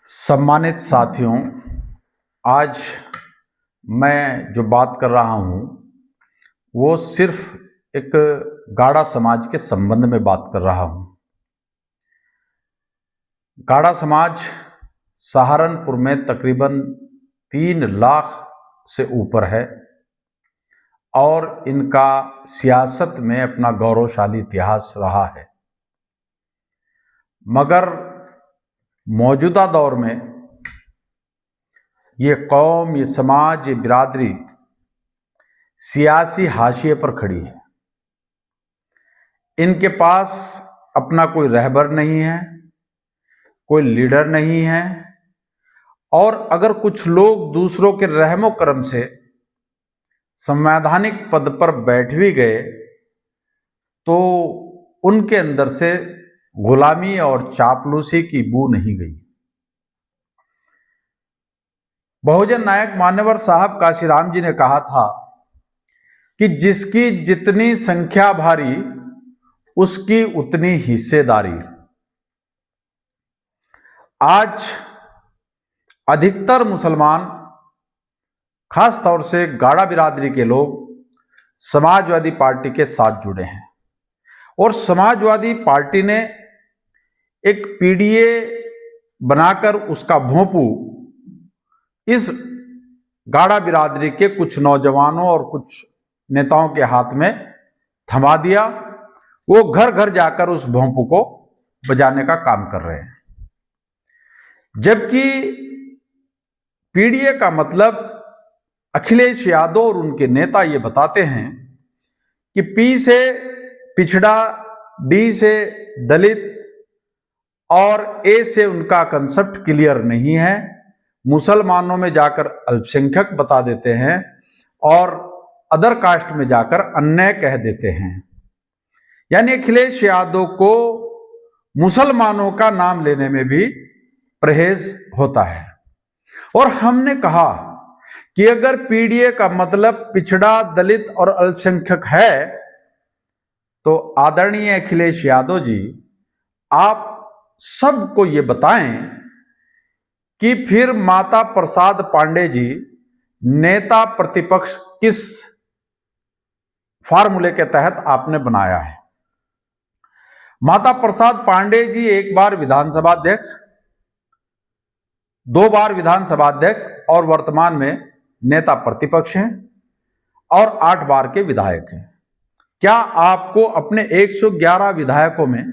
सम्मानित साथियों, आज मैं जो बात कर रहा हूँ वो सिर्फ एक गाड़ा समाज के संबंध में बात कर रहा हूँ। गाड़ा समाज सहारनपुर में तकरीबन 3 लाख से ऊपर है और इनका सियासत में अपना गौरवशाली इतिहास रहा है। मगर मौजूदा दौर में ये कौम, ये समाज, ये बिरादरी सियासी हाशिए पर खड़ी है। इनके पास अपना कोई रहबर नहीं है, कोई लीडर नहीं है, और अगर कुछ लोग दूसरों के रहमो करम से संवैधानिक पद पर बैठ भी गए तो उनके अंदर से गुलामी और चापलूसी की बू नहीं गई। बहुजन नायक मान्यवर साहब काशीराम जी ने कहा था कि जिसकी जितनी संख्या भारी उसकी उतनी हिस्सेदारी। आज अधिकतर मुसलमान, खास तौर से गाड़ा बिरादरी के लोग समाजवादी पार्टी के साथ जुड़े हैं और समाजवादी पार्टी ने एक पीडीए बनाकर उसका भोंपू इस गाड़ा बिरादरी के कुछ नौजवानों और कुछ नेताओं के हाथ में थमा दिया। वो घर घर जाकर उस भोंपू को बजाने का काम कर रहे हैं, जबकि पीडीए का मतलब अखिलेश यादव और उनके नेता ये बताते हैं कि पी से पिछड़ा, डी से दलित और ए से उनका कंसेप्ट क्लियर नहीं है। मुसलमानों में जाकर अल्पसंख्यक बता देते हैं और अदर कास्ट में जाकर अन्य कह देते हैं। यानी अखिलेश यादव को मुसलमानों का नाम लेने में भी परहेज होता है। और हमने कहा कि अगर पीडीए का मतलब पिछड़ा, दलित और अल्पसंख्यक है तो आदरणीय अखिलेश यादव जी, आप सबको ये बताएं कि फिर माता प्रसाद पांडे जी नेता प्रतिपक्ष किस फार्मूले के तहत आपने बनाया है। माता प्रसाद पांडे जी एक बार विधानसभा अध्यक्ष, 2 बार विधानसभा अध्यक्ष और वर्तमान में नेता प्रतिपक्ष हैं और 8 बार के विधायक हैं। क्या आपको अपने 111 विधायकों में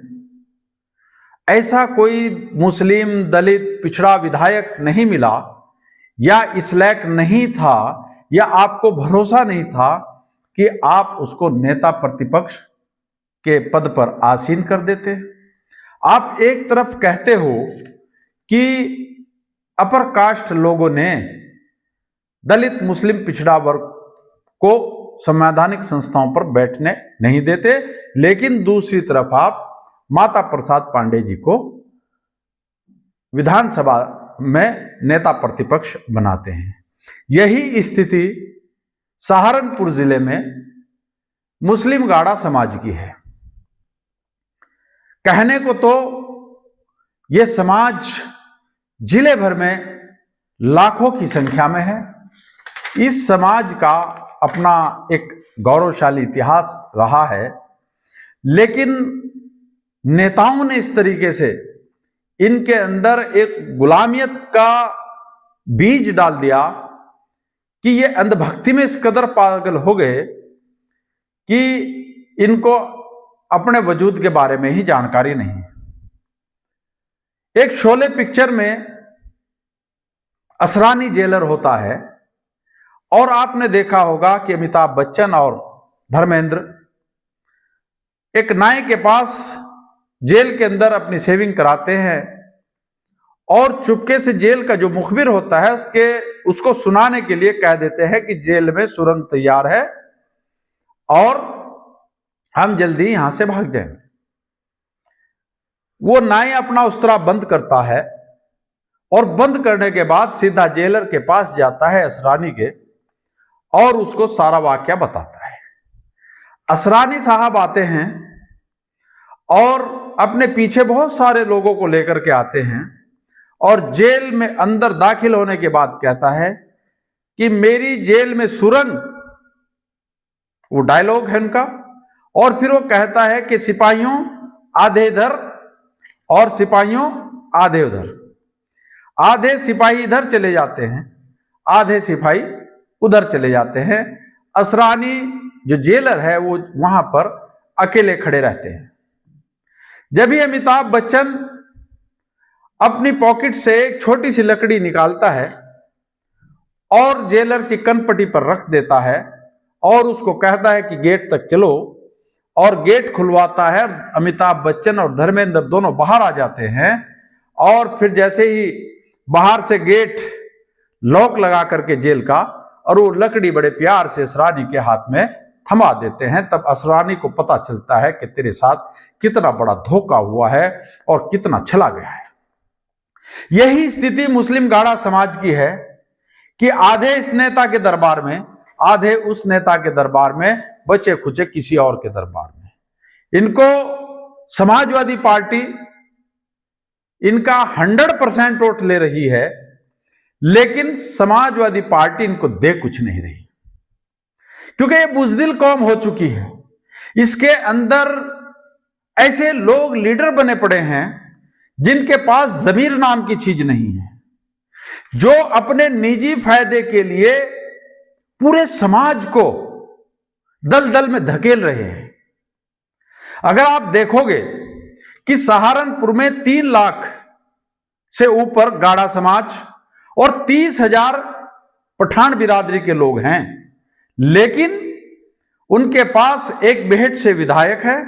ऐसा कोई मुस्लिम, दलित, पिछड़ा विधायक नहीं मिला, या इस लायक नहीं था, या आपको भरोसा नहीं था कि आप उसको नेता प्रतिपक्ष के पद पर आसीन कर देते? आप एक तरफ कहते हो कि अपर कास्ट लोगों ने दलित, मुस्लिम, पिछड़ा वर्ग को संवैधानिक संस्थाओं पर बैठने नहीं देते, लेकिन दूसरी तरफ आप माता प्रसाद पांडे जी को विधानसभा में नेता प्रतिपक्ष बनाते हैं। यही स्थिति सहारनपुर जिले में मुस्लिम गाड़ा समाज की है। कहने को तो यह समाज जिले भर में लाखों की संख्या में है। इस समाज का अपना एक गौरवशाली इतिहास रहा है, लेकिन नेताओं ने इस तरीके से इनके अंदर एक गुलामियत का बीज डाल दिया कि ये अंधभक्ति में इस कदर पागल हो गए कि इनको अपने वजूद के बारे में ही जानकारी नहीं। एक शोले पिक्चर में असरानी जेलर होता है और आपने देखा होगा कि अमिताभ बच्चन और धर्मेंद्र एक नाई के पास जेल के अंदर अपनी शेविंग कराते हैं और चुपके से जेल का जो मुखबिर होता है उसको सुनाने के लिए कह देते हैं कि जेल में सुरंग तैयार है और हम जल्दी यहां से भाग जाएंगे। वो नाई अपना उस्तरा बंद करता है और बंद करने के बाद सीधा जेलर के पास जाता है, असरानी के, और उसको सारा वाकया बताता है। असरानी साहब आते हैं और अपने पीछे बहुत सारे लोगों को लेकर के आते हैं और जेल में अंदर दाखिल होने के बाद कहता है कि मेरी जेल में सुरंग, वो डायलॉग है उनका। और फिर वो कहता है कि सिपाहियों आधे इधर और सिपाहियों आधे उधर। आधे सिपाही इधर चले जाते हैं, आधे सिपाही उधर चले जाते हैं। असरानी जो जेलर है वो वहां पर अकेले खड़े रहते हैं। जब ही अमिताभ बच्चन अपनी पॉकेट से एक छोटी सी लकड़ी निकालता है और जेलर की कनपट्टी पर रख देता है और उसको कहता है कि गेट तक चलो, और गेट खुलवाता है। अमिताभ बच्चन और धर्मेंद्र दोनों बाहर आ जाते हैं और फिर जैसे ही बाहर से गेट लॉक लगा करके जेल का, और वो लकड़ी बड़े प्यार से असरानी के हाथ में थमा देते हैं, तब असरानी को पता चलता है कि तेरे साथ कितना बड़ा धोखा हुआ है और कितना छला गया है। यही स्थिति मुस्लिम गाड़ा समाज की है कि आधे इस नेता के दरबार में, आधे उस नेता के दरबार में, बचे खुचे किसी और के दरबार में। इनको समाजवादी पार्टी इनका 100% वोट ले रही है, लेकिन समाजवादी पार्टी इनको दे कुछ नहीं रही, क्योंकि ये बुज़दिल कौम हो चुकी है। इसके अंदर ऐसे लोग लीडर बने पड़े हैं जिनके पास ज़मीर नाम की चीज नहीं है, जो अपने निजी फायदे के लिए पूरे समाज को दलदल में धकेल रहे हैं। अगर आप देखोगे कि सहारनपुर में 3 लाख से ऊपर गाड़ा समाज और 30,000 पठान बिरादरी के लोग हैं, लेकिन उनके पास एक बेहद से विधायक है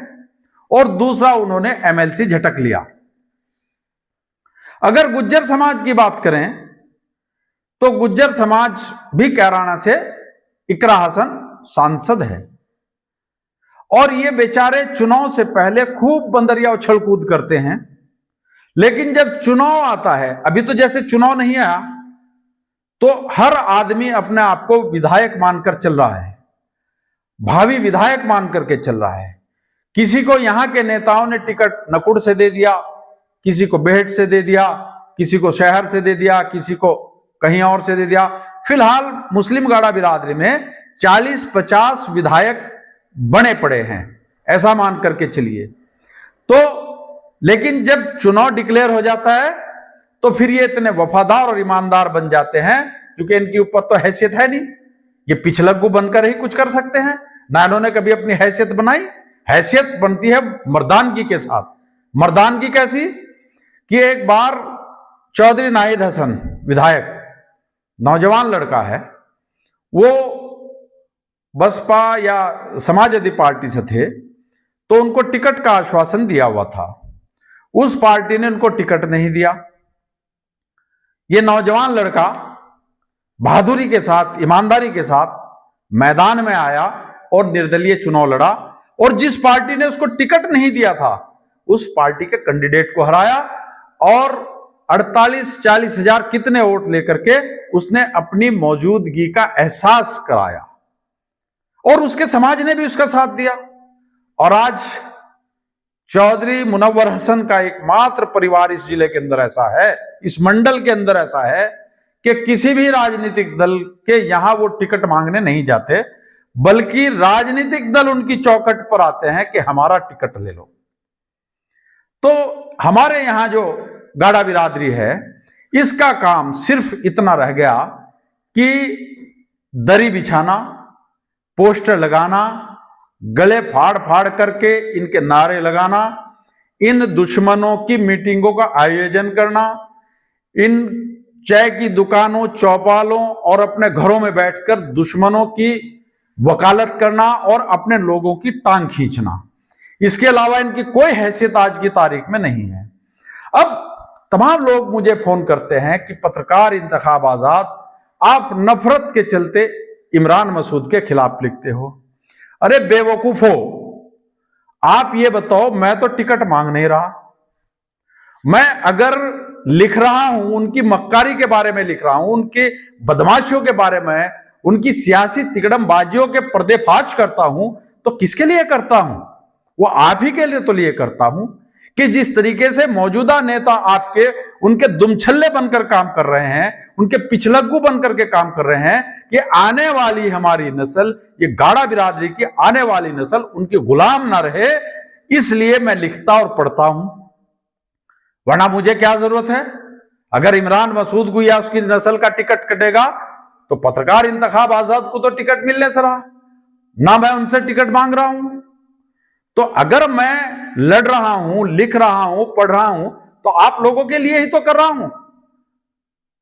और दूसरा उन्होंने एमएलसी झटक लिया। अगर गुज्जर समाज की बात करें तो गुज्जर समाज भी कैराना से इकरा हसन सांसद है, और ये बेचारे चुनाव से पहले खूब बंदरिया उछल कूद करते हैं, लेकिन जब चुनाव आता है, अभी तो जैसे चुनाव नहीं आया, तो हर आदमी अपने आप को विधायक मानकर चल रहा है, भावी विधायक मान करके चल रहा है। किसी को यहां के नेताओं ने टिकट नकुड़ से दे दिया, किसी को बेहट से दे दिया, किसी को शहर से दे दिया, किसी को कहीं और से दे दिया। फिलहाल मुस्लिम गाड़ा बिरादरी में 40-50 विधायक बने पड़े हैं, ऐसा मान करके चलिए। तो लेकिन जब चुनाव डिक्लेयर हो जाता है तो फिर ये इतने वफादार और ईमानदार बन जाते हैं, क्योंकि इनके ऊपर तो हैसियत है नहीं, ये पिछलग्गू बनकर ही कुछ कर सकते हैं ना। इन्होंने कभी अपनी हैसियत बनाई। हैसियत बनती है मर्दानगी के साथ। मर्दानगी कैसी कि एक बार चौधरी नाहिद हसन विधायक, नौजवान लड़का है, वो बसपा या समाजवादी पार्टी से थे, तो उनको टिकट का आश्वासन दिया हुआ था। उस पार्टी ने उनको टिकट नहीं दिया। ये नौजवान लड़का बहादुरी के साथ, ईमानदारी के साथ मैदान में आया और निर्दलीय चुनाव लड़ा, और जिस पार्टी ने उसको टिकट नहीं दिया था उस पार्टी के कैंडिडेट को हराया, और 48-40 हजार कितने वोट लेकर के उसने अपनी मौजूदगी का एहसास कराया, और उसके समाज ने भी उसका साथ दिया। और आज चौधरी मुनव्वर हसन का एकमात्र परिवार इस जिले के अंदर ऐसा है, इस मंडल के अंदर ऐसा है कि किसी भी राजनीतिक दल के यहां वो टिकट मांगने नहीं जाते, बल्कि राजनीतिक दल उनकी चौखट पर आते हैं कि हमारा टिकट ले लो। तो हमारे यहां जो गाड़ा बिरादरी है, इसका काम सिर्फ इतना रह गया कि दरी बिछाना, पोस्टर लगाना, गले फाड़ फाड़ करके इनके नारे लगाना, इन दुश्मनों की मीटिंगों का आयोजन करना, इन चाय की दुकानों, चौपालों और अपने घरों में बैठकर दुश्मनों की वकालत करना और अपने लोगों की टांग खींचना। इसके अलावा इनकी कोई हैसियत आज की तारीख में नहीं है। अब तमाम लोग मुझे फोन करते हैं कि पत्रकार इंतखाब आजाद, आप नफरत के चलते इमरान मसूद के खिलाफ लिखते हो। अरे बेवकूफो, आप ये बताओ, मैं तो टिकट मांग नहीं रहा। मैं अगर लिख रहा हूं, उनकी मक्कारी के बारे में लिख रहा हूं, उनकी बदमाशियों के बारे में, उनकी सियासी तिकड़मबाजियों के पर्देफाश करता हूं, तो किसके लिए करता हूं? वो आप ही के लिए तो लिए करता हूं कि जिस तरीके से मौजूदा नेता आपके उनके दुमछल्ले बनकर काम कर रहे हैं, उनके पिछलग्गू बनकर के काम कर रहे हैं कि आने वाली हमारी नस्ल, ये गाड़ा बिरादरी की आने वाली नस्ल उनके गुलाम ना रहे, इसलिए मैं लिखता और पढ़ता हूं, वरना मुझे क्या जरूरत है। अगर इमरान मसूद को या उसकी नस्ल का टिकट कटेगा तो पत्रकार इंतखाब आजाद को तो टिकट मिलने से रहा ना, मैं उनसे टिकट मांग रहा हूं। तो अगर मैं लड़ रहा हूं, लिख रहा हूं, पढ़ रहा हूं, तो आप लोगों के लिए ही तो कर रहा हूं।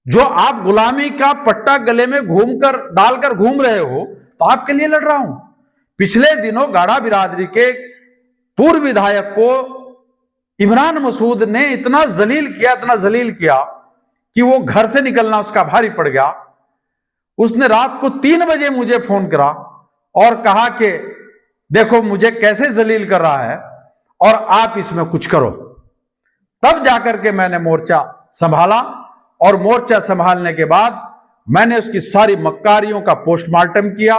जो आप गुलामी का पट्टा गले में घूमकर डालकर घूम रहे हो, तो आपके लिए लड़ रहा हूं। पिछले दिनों गाड़ा बिरादरी के पूर्व विधायक को इमरान मसूद ने इतना जलील किया कि वो घर से निकलना उसका भारी पड़ गया। उसने रात को 3 बजे मुझे फोन करा और कहा कि देखो मुझे कैसे जलील कर रहा है और आप इसमें कुछ करो। तब जाकर के मैंने मोर्चा संभाला और मोर्चा संभालने के बाद मैंने उसकी सारी मक्कारियों का पोस्टमार्टम किया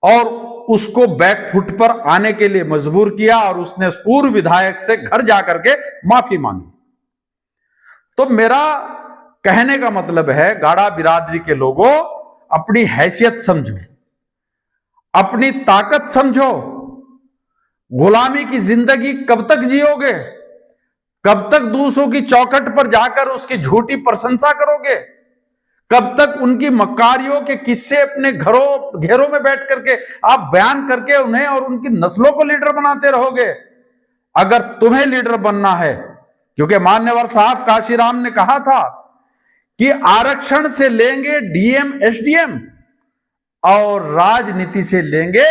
और उसको बैकफुट पर आने के लिए मजबूर किया और उसने पूर्व विधायक से घर जाकर के माफी मांगी। तो मेरा कहने का मतलब है, गाड़ा बिरादरी के लोगों, अपनी हैसियत समझो, अपनी ताकत समझो। गुलामी की जिंदगी कब तक जियोगे? कब तक दूसरों की चौखट पर जाकर उसकी झूठी प्रशंसा करोगे? कब तक उनकी मक्कारियों के किस्से अपने घेरों में बैठ करके आप बयान करके उन्हें और उनकी नस्लों को लीडर बनाते रहोगे? अगर तुम्हें लीडर बनना है, क्योंकि मान्यवर साहब काशीराम ने कहा था कि आरक्षण से लेंगे डीएम एसडीएम और राजनीति से लेंगे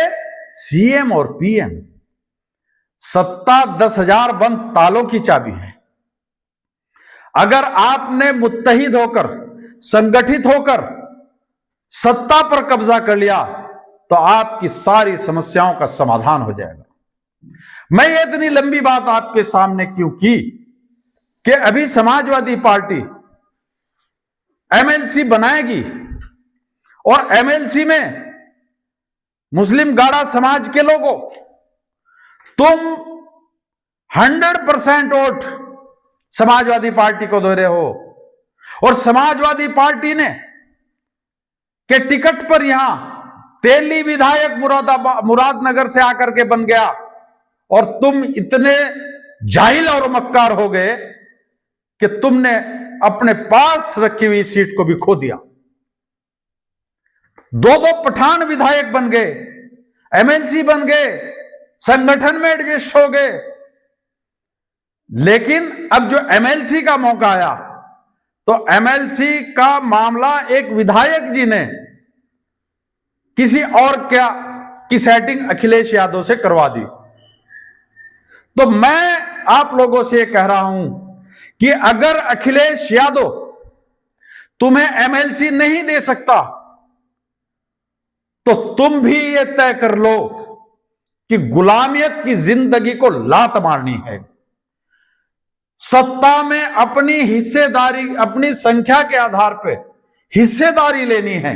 सीएम और पीएम। सत्ता 10,000 बंद तालों की चाबी है। अगर आपने मुत्तहिद होकर, संगठित होकर सत्ता पर कब्जा कर लिया तो आपकी सारी समस्याओं का समाधान हो जाएगा। मैं ये इतनी लंबी बात आपके सामने क्यों की कि अभी समाजवादी पार्टी एमएलसी बनाएगी और एमएलसी में मुस्लिम गाड़ा समाज के लोगों, तुम 100% वोट समाजवादी पार्टी को दे रहे हो और समाजवादी पार्टी ने के टिकट पर यहां तेली विधायक मुरादनगर से आकर के बन गया और तुम इतने जाहिल और मक्कार हो गए कि तुमने अपने पास रखी हुई सीट को भी खो दिया। 2 पठान विधायक बन गए, एमएलसी बन गए, संगठन में एडजस्ट हो गए। लेकिन अब जो एमएलसी का मौका आया तो एमएलसी का मामला एक विधायक जी ने किसी और की सेटिंग अखिलेश यादव से करवा दी। तो मैं आप लोगों से कह रहा हूं कि अगर अखिलेश यादव तुम्हें एमएलसी नहीं दे सकता तो तुम भी ये तय कर लो कि गुलामियत की जिंदगी को लात मारनी है। सत्ता में अपनी हिस्सेदारी, अपनी संख्या के आधार पर हिस्सेदारी लेनी है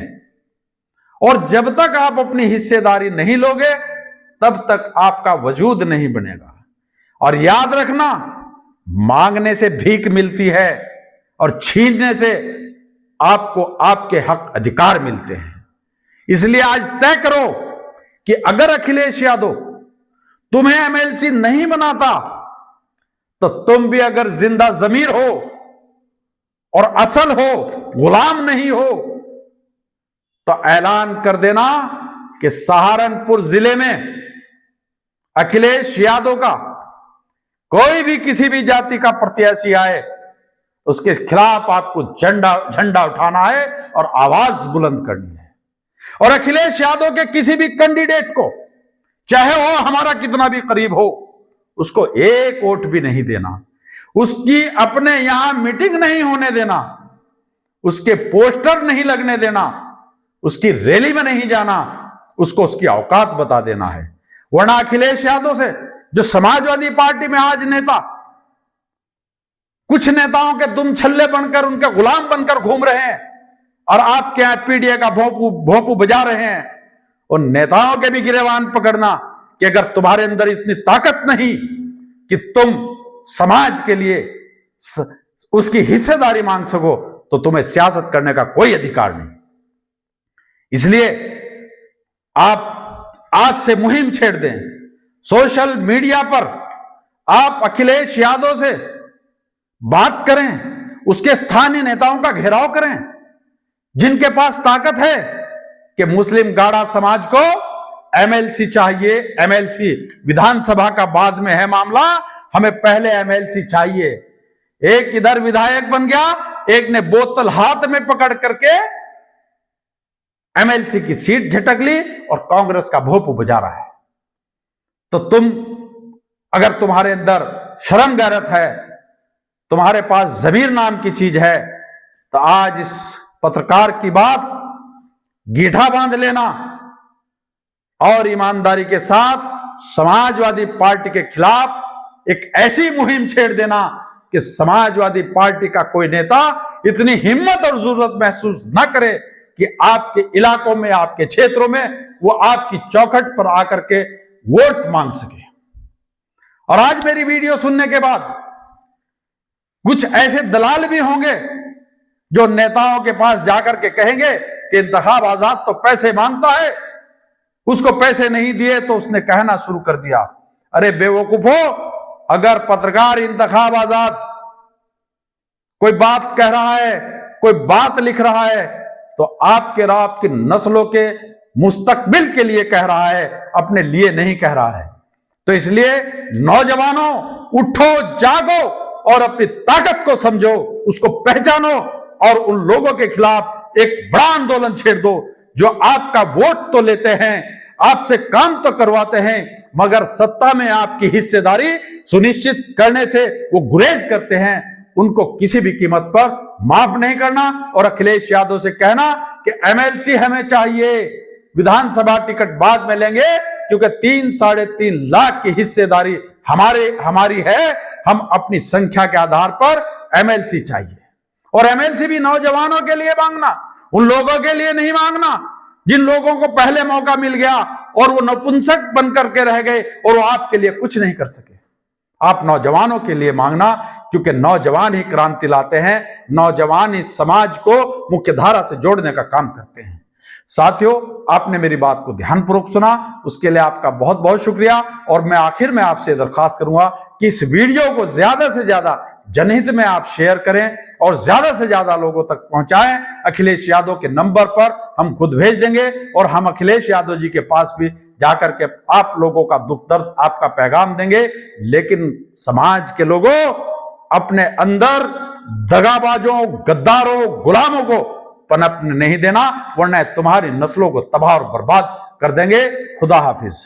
और जब तक आप अपनी हिस्सेदारी नहीं लोगे तब तक आपका वजूद नहीं बनेगा। और याद रखना, मांगने से भीख मिलती है और छीनने से आपको आपके हक अधिकार मिलते हैं। इसलिए आज तय करो कि अगर अखिलेश यादव तुम्हें एमएलसी नहीं बनाता तो तुम भी अगर जिंदा जमीर हो और असल हो, गुलाम नहीं हो, तो ऐलान कर देना कि सहारनपुर जिले में अखिलेश यादव का कोई भी किसी भी जाति का प्रत्याशी आए, उसके खिलाफ आपको झंडा उठाना है और आवाज बुलंद करनी है। और अखिलेश यादव के किसी भी कैंडिडेट को, चाहे वो हमारा कितना भी करीब हो, उसको 1 वोट भी नहीं देना, उसकी अपने यहां मीटिंग नहीं होने देना, उसके पोस्टर नहीं लगने देना, उसकी रैली में नहीं जाना, उसको उसकी औकात बता देना है। वरना अखिलेश यादव से जो समाजवादी पार्टी में आज नेता, कुछ नेताओं के दुम छल्ले बनकर, उनके गुलाम बनकर घूम रहे हैं और आपके यहां पीडीए का भोंपू बजा रहे हैं, उन नेताओं के भी गिरेबान पकड़ना कि अगर तुम्हारे अंदर इतनी ताकत नहीं कि तुम समाज के लिए उसकी हिस्सेदारी मांग सको, तो तुम्हें सियासत करने का कोई अधिकार नहीं। इसलिए आप आज से मुहिम छेड़ दें। सोशल मीडिया पर आप अखिलेश यादव से बात करें, उसके स्थानीय नेताओं का घेराव करें, जिनके पास ताकत है कि मुस्लिम गाड़ा समाज को एमएलसी चाहिए। एमएलसी विधानसभा का बाद में है मामला, हमें पहले एमएलसी चाहिए। एक इधर विधायक बन गया, एक ने बोतल हाथ में पकड़ करके एमएलसी की सीट झटक ली और कांग्रेस का भोंपू बजा रहा है। तो तुम, अगर तुम्हारे अंदर शर्म गैरत है, तुम्हारे पास ज़मीर नाम की चीज है, तो आज इस पत्रकार की बात गीठा बांध लेना और ईमानदारी के साथ समाजवादी पार्टी के खिलाफ एक ऐसी मुहिम छेड़ देना कि समाजवादी पार्टी का कोई नेता इतनी हिम्मत और जरूरत महसूस न करे कि आपके इलाकों में, आपके क्षेत्रों में वो आपकी चौखट पर आकर के वोट मांग सके। और आज मेरी वीडियो सुनने के बाद कुछ ऐसे दलाल भी होंगे जो नेताओं के पास जाकर के कहेंगे कि इंतखाब आजाद तो पैसे मांगता है, उसको पैसे नहीं दिए तो उसने कहना शुरू कर दिया। अरे बेवकूफो, अगर पत्रकार इंतखाब आजाद कोई बात कह रहा है, कोई बात लिख रहा है, तो आपके और आपकी नस्लों के मुस्तकबिल के लिए कह रहा है, अपने लिए नहीं कह रहा है। तो इसलिए नौजवानों, उठो, जागो और अपनी ताकत को समझो, उसको पहचानो और उन लोगों के खिलाफ एक बड़ा आंदोलन छेड़ दो जो आपका वोट तो लेते हैं, आपसे काम तो करवाते हैं, मगर सत्ता में आपकी हिस्सेदारी सुनिश्चित करने से वो गुरेज करते हैं। उनको किसी भी कीमत पर माफ नहीं करना और अखिलेश यादव से कहना कि एमएलसी हमें चाहिए, विधानसभा टिकट बाद में लेंगे, क्योंकि 3-3.5 लाख की हिस्सेदारी हमारी है। हम अपनी संख्या के आधार पर एमएलसी चाहिए। और एमएलसी भी नौजवानों के लिए मांगना, उन लोगों के लिए नहीं मांगना जिन लोगों को पहले मौका मिल गया और वो नपुंसक बन करके रह गए और वो आपके लिए कुछ नहीं कर सके। आप नौजवानों के लिए मांगना, क्योंकि नौजवान ही क्रांति लाते हैं, नौजवान ही समाज को मुख्यधारा से जोड़ने का काम करते हैं। साथियों, आपने मेरी बात को ध्यानपूर्वक सुना, उसके लिए आपका बहुत बहुत शुक्रिया। और मैं आखिर में आपसे दरखास्त करूंगा कि इस वीडियो को ज्यादा से ज्यादा जनहित में आप शेयर करें और ज्यादा से ज्यादा लोगों तक पहुंचाएं। अखिलेश यादव के नंबर पर हम खुद भेज देंगे और हम अखिलेश यादव जी के पास भी जाकर के आप लोगों का दुख दर्द, आपका पैगाम देंगे। लेकिन समाज के लोगों, अपने अंदर दगाबाजों, गद्दारों, गुलामों को पनपने नहीं देना, वरना तुम्हारी नस्लों को तबाह और बर्बाद कर देंगे। खुदा हाफिज।